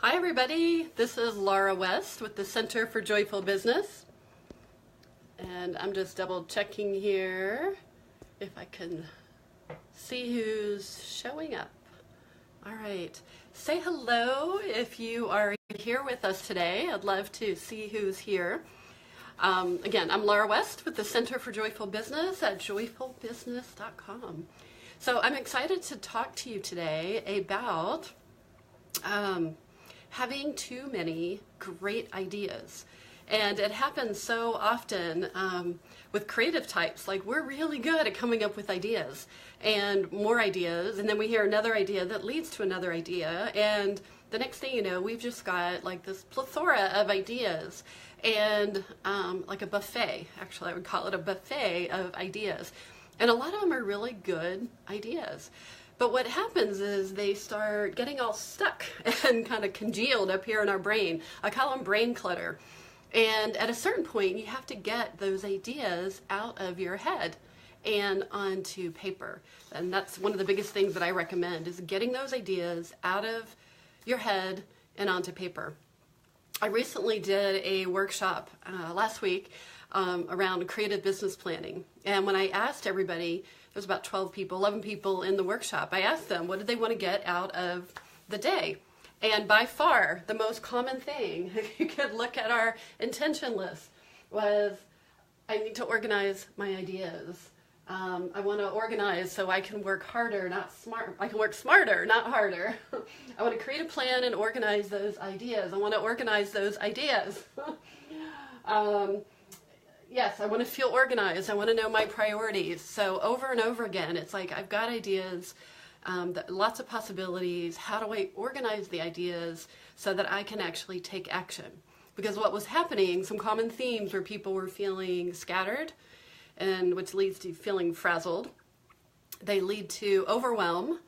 Hi everybody, this is Laura West with the Center for Joyful Business, and I'm just double checking here if I can see who's showing up. All right, say hello if you are here with us today. I'd love to see who's here. Again, I'm Laura West with the Center for Joyful Business at joyfulbusiness.com. So I'm excited to talk to you today about having too many great ideas. And it happens so often with creative types. Like, we're really good at coming up with ideas and more ideas, and then we hear another idea that leads to another idea, and the next thing you know, we've just got like this plethora of ideas, and like a buffet. Actually, I would call it a buffet of ideas, and a lot of them are really good ideas. But what happens is they start getting all stuck and kind of congealed up here in our brain. I call them brain clutter. And at a certain point, you have to get those ideas out of your head and onto paper. And that's one of the biggest things that I recommend, is getting those ideas out of your head and onto paper. I recently did a workshop last week around creative business planning. And when I asked everybody, there's about 12 people, 11 people in the workshop, I asked them, what did they want to get out of the day? And by far, the most common thing, if you could look at our intention list, was, I need to organize my ideas. I want to organize so I can work harder, not smart. I can work smarter, not harder. I want to create a plan and organize those ideas. I want to organize those ideas. Yes, I want to feel organized. I want to know my priorities. So over and over again, it's like, I've got ideas, lots of possibilities. How do I organize the ideas so that I can actually take action? Because what was happening, some common themes were people were feeling scattered, and which leads to feeling frazzled. They lead to overwhelm,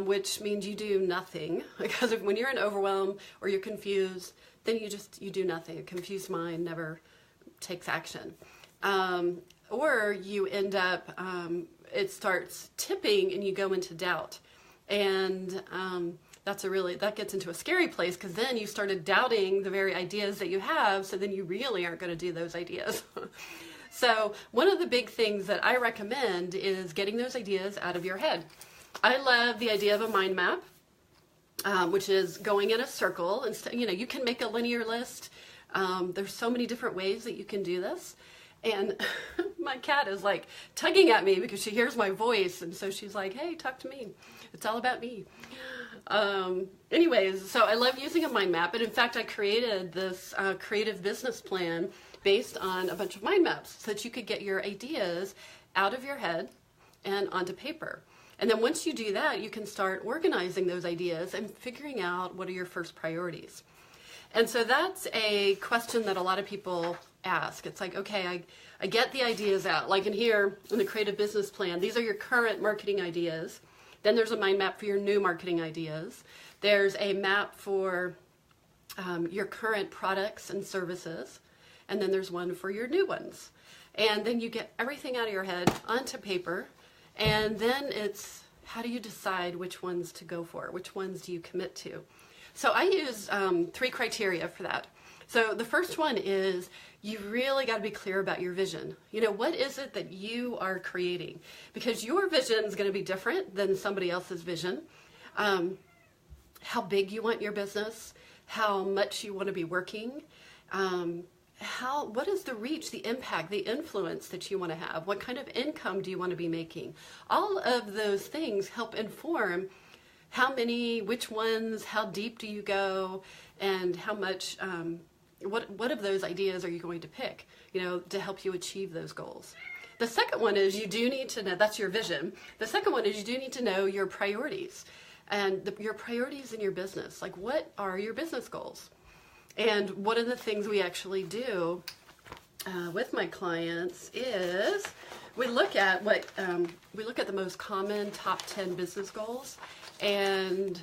which means you do nothing. Because when you're in overwhelm or you're confused, then you do nothing. A confused mind never takes action. Or you end up, it starts tipping and you go into doubt. And that gets into a scary place, because then you started doubting the very ideas that you have, so then you really aren't going to do those ideas. So one of the big things that I recommend is getting those ideas out of your head. I love the idea of a mind map, which is going in a circle. You can make a linear list. There's so many different ways that you can do this. And my cat is like tugging at me because she hears my voice, and so she's like, hey, talk to me. It's all about me. Anyways, so I love using a mind map. And in fact, I created this creative business plan based on a bunch of mind maps so that you could get your ideas out of your head and onto paper. And then once you do that, you can start organizing those ideas and figuring out what are your first priorities. And so that's a question that a lot of people ask. It's like, okay, I get the ideas out. Like in here, in the creative business plan, these are your current marketing ideas. Then there's a mind map for your new marketing ideas. There's a map for your current products and services. And then there's one for your new ones. And then you get everything out of your head onto paper. And then it's, how do you decide which ones to go for? Which ones do you commit to? So I use 3 criteria for that. So the first one is, you really got to be clear about your vision. What is it that you are creating? Because your vision is going to be different than somebody else's vision. How big you want your business, how much you want to be working, what is the reach, the impact, the influence that you want to have? What kind of income do you want to be making? All of those things help inform how many, which ones, how deep do you go, and how much, what of those ideas are you going to pick, to help you achieve those goals. The second one is, you do need to know, that's your vision. The second one is, you do need to know your priorities, and your priorities in your business. Like, what are your business goals? And one of the things we actually do with my clients is we look at the most common top 10 business goals, and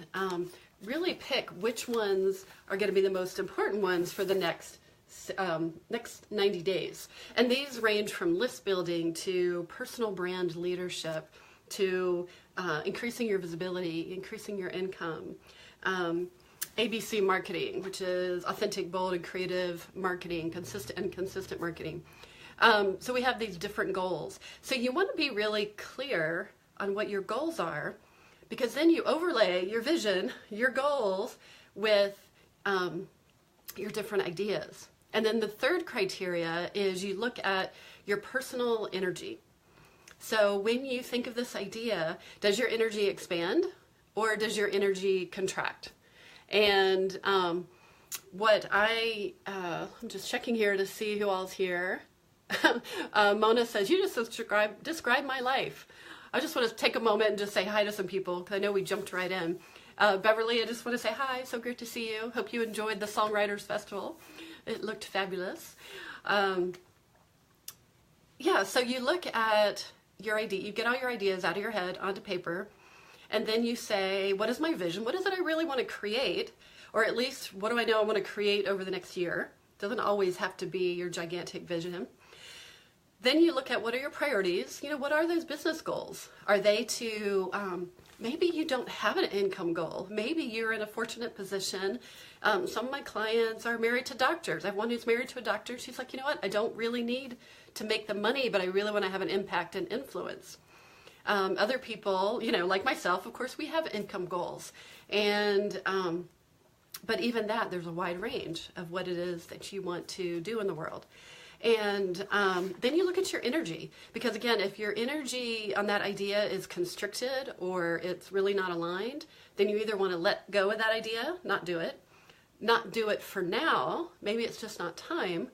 really pick which ones are going to be the most important ones for the next 90 days. And these range from list building to personal brand leadership to increasing your visibility, increasing your income. ABC marketing, which is authentic, bold, and creative marketing, consistent marketing. So we have these different goals. So you want to be really clear on what your goals are, because then you overlay your vision, your goals with your different ideas. And then the third criteria is you look at your personal energy. So when you think of this idea, does your energy expand or does your energy contract? And I'm just checking here to see who all's here. Mona says, you just describe my life. I just want to take a moment and just say hi to some people, because I know we jumped right in. Beverly, I just want to say hi. So great to see you. Hope you enjoyed the Songwriters Festival. It looked fabulous. Yeah, so you look at your idea. You get all your ideas out of your head onto paper, and then you say, what is my vision? What is it I really want to create? Or at least, what do I know I want to create over the next year? It doesn't always have to be your gigantic vision. Then you look at, what are your priorities? You know, what are those business goals? Are they to, maybe you don't have an income goal. Maybe you're in a fortunate position. Some of my clients are married to doctors. I have one who's married to a doctor. She's like, you know what? I don't really need to make the money, but I really want to have an impact and influence. Other people, you know, like myself, of course, we have income goals. And, but even that, there's a wide range of what it is that you want to do in the world. And then you look at your energy, because again, if your energy on that idea is constricted or it's really not aligned, then you either want to let go of that idea, not do it for now, maybe it's just not time,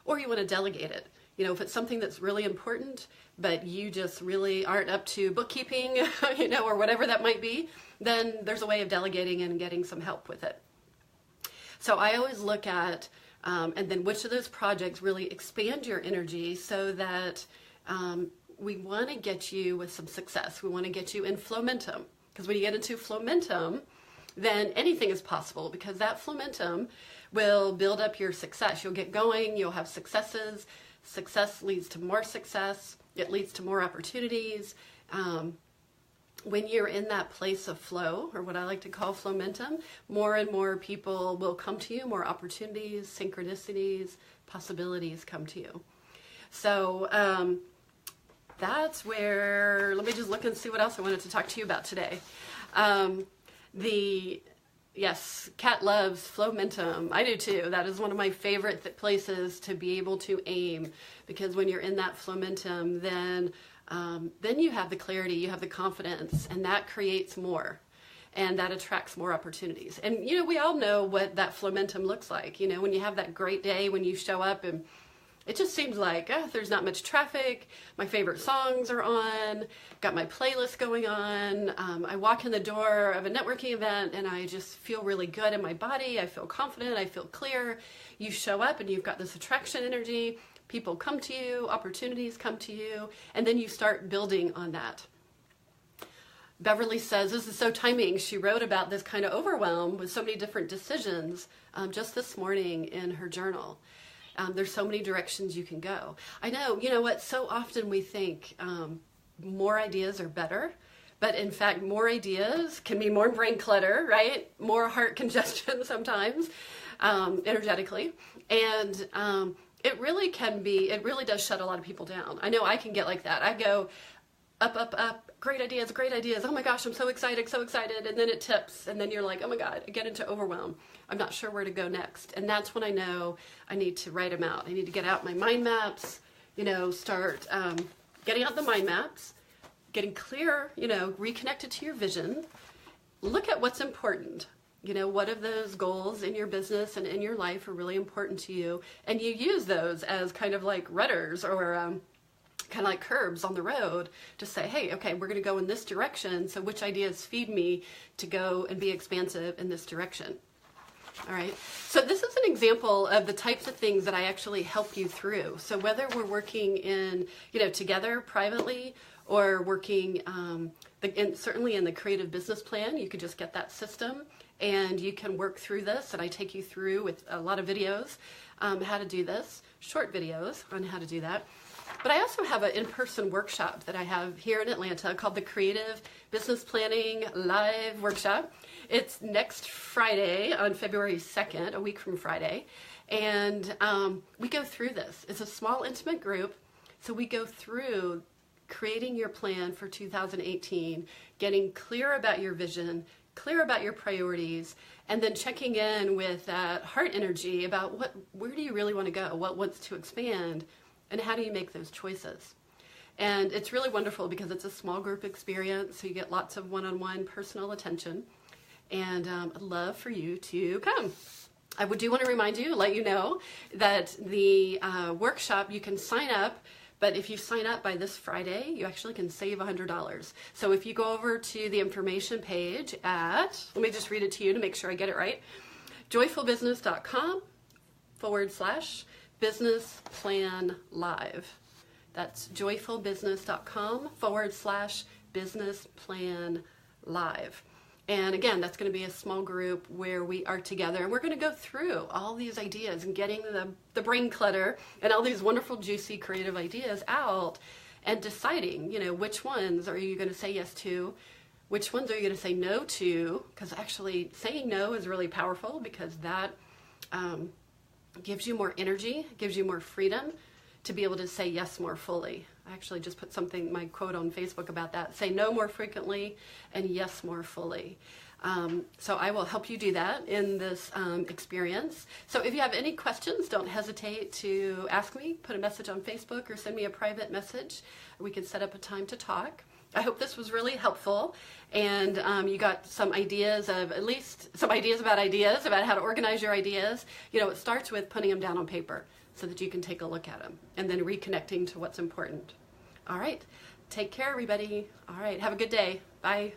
or you want to delegate it. You know, if it's something that's really important, but you just really aren't up to bookkeeping, you know, or whatever that might be, then there's a way of delegating and getting some help with it. So I always look at and then which of those projects really expand your energy, so that we want to get you with some success. We want to get you in flowmentum, because when you get into flowmentum, then anything is possible, because that flowmentum will build up your success. You'll get going, you'll have successes. Success leads to more success. It leads to more opportunities. When you're in that place of flow, or what I like to call flowmentum, more and more people will come to you, more opportunities, synchronicities, possibilities come to you. So that's where, let me just look and see what else I wanted to talk to you about today. Yes, Kat loves flowmentum. I do too. That is one of my favorite places to be able to aim, because when you're in that flowmentum, then you have the clarity, you have the confidence, and that creates more, and that attracts more opportunities. And, you know, we all know what that flowmentum looks like. You know, when you have that great day, when you show up and it just seems like there's not much traffic, my favorite songs are on, got my playlist going on, I walk in the door of a networking event and I just feel really good in my body, I feel confident, I feel clear. You show up and you've got this attraction energy. People come to you, opportunities come to you, and then you start building on that. Beverly says, this is so timing. She wrote about this kind of overwhelm with so many different decisions just this morning in her journal. There's so many directions you can go. I know, you know what, so often we think more ideas are better, but in fact, more ideas can be more brain clutter, right? More heart congestion sometimes, energetically. And it really can be, it really does shut a lot of people down. I know I can get like that. I go up, great ideas, oh my gosh, I'm so excited, and then it tips, and then you're like, oh my God, I get into overwhelm. I'm not sure where to go next. And that's when I know I need to write them out. I need to get out my mind maps, you know, start getting out the mind maps, getting clear, you know, reconnected to your vision. Look at what's important. You know, what of those goals in your business and in your life are really important to you? And you use those as kind of like rudders, or kind of like curbs on the road to say, hey, okay, we're going to go in this direction. So which ideas feed me to go and be expansive in this direction? All right. So this is an example of the types of things that I actually help you through. So whether we're working in, you know, together privately, or working certainly in the creative business plan, you could just get that system and you can work through this. And I take you through with a lot of videos how to do this, short videos on how to do that. But I also have an in-person workshop that I have here in Atlanta called the Creative Business Planning Live Workshop. It's next Friday on February 2nd, a week from Friday. And we go through this. It's a small, intimate group. So we go through creating your plan for 2018, getting clear about your vision, clear about your priorities, and then checking in with that heart energy about where do you really want to go, what wants to expand, and how do you make those choices. And it's really wonderful because it's a small group experience, so you get lots of one-on-one personal attention, and I'd love for you to come. I do want to remind you, let you know, that the workshop, you can sign up, but if you sign up by this Friday, you actually can save $100. So if you go over to the information page at, let me just read it to you to make sure I get it right, joyfulbusiness.com/business plan live. That's joyfulbusiness.com/business plan live. And again, that's going to be a small group where we are together, and we're going to go through all these ideas and getting the brain clutter and all these wonderful, juicy, creative ideas out and deciding, which ones are you going to say yes to, which ones are you going to say no to, because actually saying no is really powerful because that gives you more energy, gives you more freedom to be able to say yes more fully. I actually just put my quote on Facebook about that. Say no more frequently and yes more fully. So I will help you do that in this experience. So if you have any questions, don't hesitate to ask me. Put a message on Facebook or send me a private message. We can set up a time to talk. I hope this was really helpful, and you got some ideas of, at least some ideas about how to organize your ideas. It starts with putting them down on paper so that you can take a look at them, and then reconnecting to what's important. All right, take care, everybody. All right, have a good day. Bye.